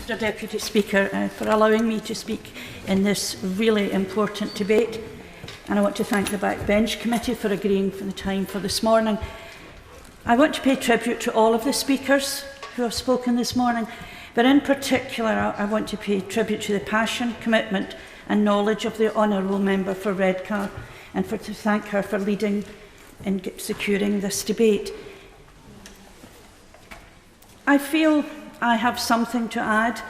Mr Deputy Speaker, for allowing me to speak in this really important debate. And I want to thank the Backbench Committee for agreeing for the time for this morning. I want to pay tribute to all of the speakers who have spoken this morning, but in particular I want to pay tribute to the passion, commitment and knowledge of the Honourable Member for Redcar, and to thank her for leading in securing this debate. I feel I have something to add,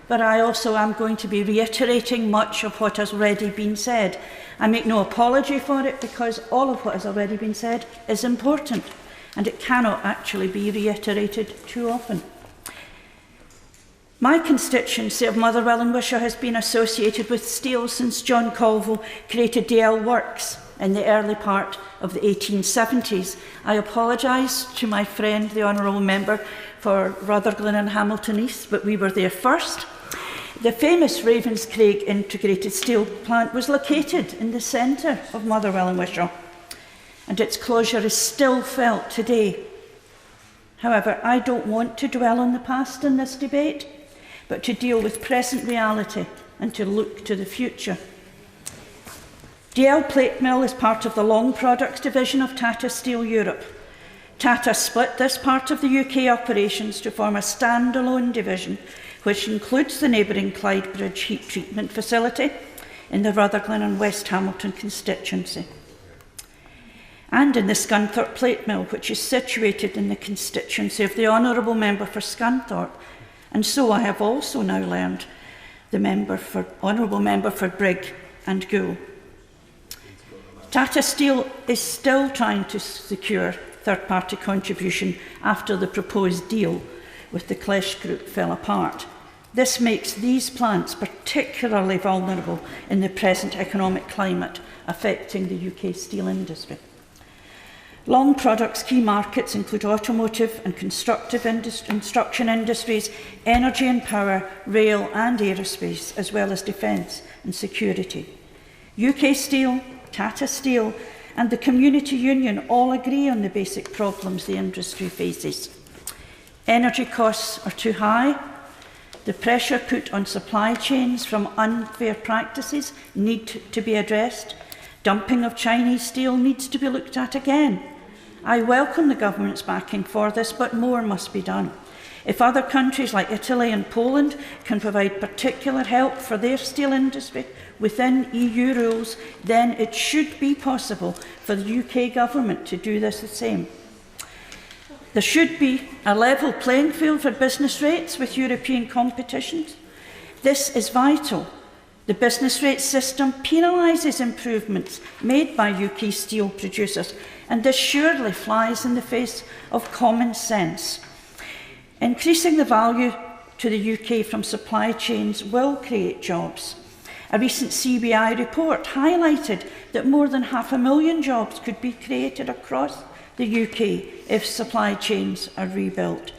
but I also am going to be reiterating much of what has already been said. I make no apology for it, because all of what has already been said is important, and it cannot actually be reiterated too often. My constituency of Motherwell and Wishaw has been associated with steel since John Colville created DL Works in the early part of the 1870s. I apologise to my friend, the Honourable Member, for Rutherglen and Hamilton East, but we were there first. The famous Ravenscraig integrated steel plant was located in the centre of Motherwell and Wishaw, and its closure is still felt today. However, I don't want to dwell on the past in this debate, but to deal with present reality and to look to the future. DL Plate Mill is part of the Long Products division of Tata Steel Europe. Tata split this part of the UK operations to form a standalone division, which includes the neighbouring Clyde Bridge heat treatment facility in the Rutherglen and West Hamilton constituency, and in the Scunthorpe Plate Mill, which is situated in the constituency of the Honourable Member for Scunthorpe, and so I have also now learned the Honourable Member for Brigg and Goole. Tata Steel is still trying to secure third-party contribution after the proposed deal with the Klesch Group fell apart. This makes these plants particularly vulnerable in the present economic climate affecting the UK steel industry. Long Products' key markets include automotive and construction industries, energy and power, rail and aerospace, as well as defence and security. UK Steel, Tata Steel and the Community Union all agree on the basic problems the industry faces. Energy costs are too high. The pressure put on supply chains from unfair practices need to be addressed. Dumping of Chinese steel needs to be looked at again. I welcome the government's backing for this, but more must be done. If other countries like Italy and Poland can provide particular help for their steel industry within EU rules, then it should be possible for the UK government to do this the same. There should be a level playing field for business rates with European competitions. This is vital. The business rate system penalises improvements made by UK steel producers, and this surely flies in the face of common sense. Increasing the value to the UK from supply chains will create jobs. A recent CBI report highlighted that more than 500,000 jobs could be created across the UK if supply chains are rebuilt.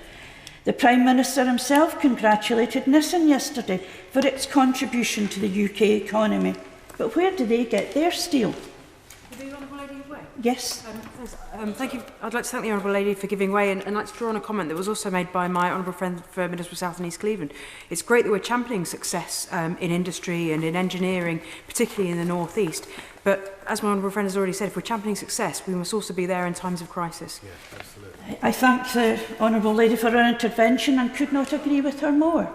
The Prime Minister himself congratulated Nissan yesterday for its contribution to the UK economy. But where do they get their steel? The Honourable Lady away? Yes. Thank you. I'd like to thank the Honourable Lady for giving way, and I'd like to draw on a comment that was also made by my Honourable friend for Middlesbrough South and East Cleveland. It's great that we're championing success in industry and in engineering, particularly in the North East. But as my Honourable friend has already said, if we're championing success, we must also be there in times of crisis. Yeah, absolutely. I thank the Honourable Lady for her intervention and could not agree with her more.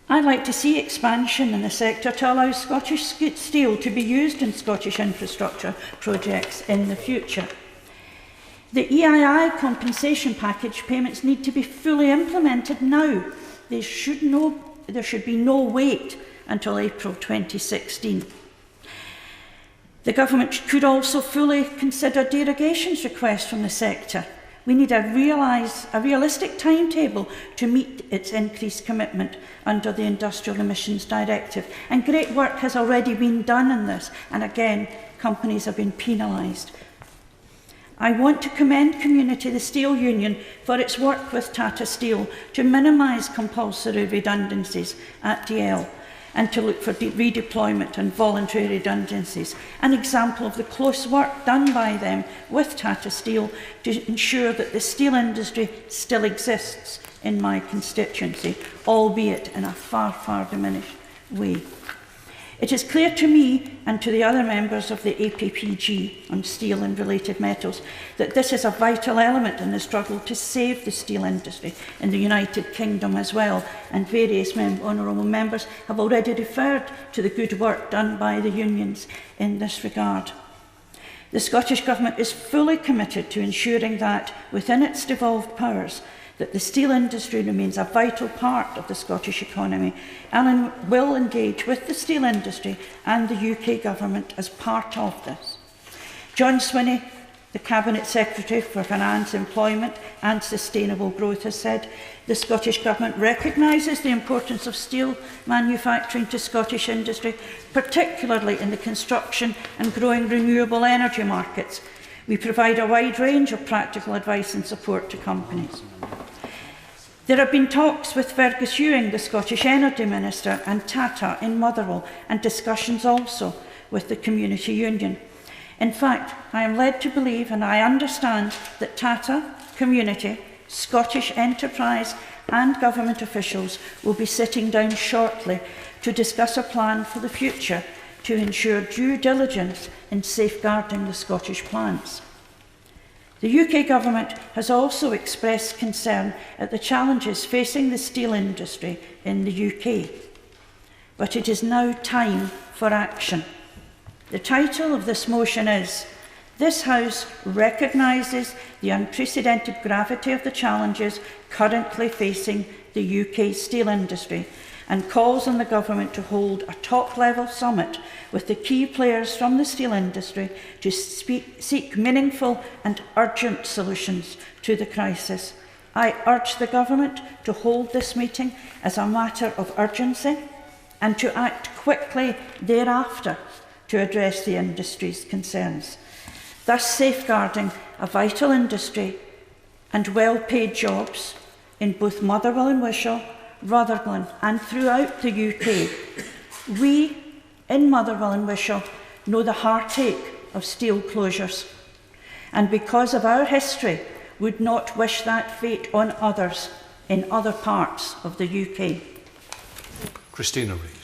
I'd like to see expansion in the sector to allow Scottish steel to be used in Scottish infrastructure projects in the future. The EII compensation package payments need to be fully implemented now. There should be no wait until April 2016. The government could also fully consider derogations requests from the sector. We need a realistic timetable to meet its increased commitment under the Industrial Emissions Directive. And great work has already been done in this, and again, companies have been penalised. I want to commend Community, the Steel Union, for its work with Tata Steel to minimise compulsory redundancies at DL and to look for redeployment and voluntary redundancies. An example of the close work done by them with Tata Steel to ensure that the steel industry still exists in my constituency, albeit in a far, far diminished way. It is clear to me and to the other members of the APPG on steel and related metals that this is a vital element in the struggle to save the steel industry in the United Kingdom as well, and various honourable members have already referred to the good work done by the unions in this regard. The Scottish Government is fully committed to ensuring that, within its devolved powers, that the steel industry remains a vital part of the Scottish economy and will engage with the steel industry and the UK Government as part of this. John Swinney, the Cabinet Secretary for Finance, Employment and Sustainable Growth, has said the Scottish Government recognises the importance of steel manufacturing to Scottish industry, particularly in the construction and growing renewable energy markets. We provide a wide range of practical advice and support to companies. There have been talks with Fergus Ewing, the Scottish Energy Minister, and Tata in Motherwell, and discussions also with the Community Union. In fact, I am led to believe, and I understand, that Tata, Community, Scottish Enterprise and Government officials will be sitting down shortly to discuss a plan for the future to ensure due diligence in safeguarding the Scottish plants. The UK Government has also expressed concern at the challenges facing the steel industry in the UK. But it is now time for action. The title of this motion is, "This House recognises the unprecedented gravity of the challenges currently facing the UK steel industry and calls on the Government to hold a top-level summit with the key players from the steel industry to seek meaningful and urgent solutions to the crisis. I urge the Government to hold this meeting as a matter of urgency and to act quickly thereafter to address the industry's concerns, thus safeguarding a vital industry and well-paid jobs in both Motherwell and Wishaw, Rutherglen and throughout the UK. We in Motherwell and Wishaw know the heartache of steel closures, and because of our history would not wish that fate on others in other parts of the UK. Christina Reid.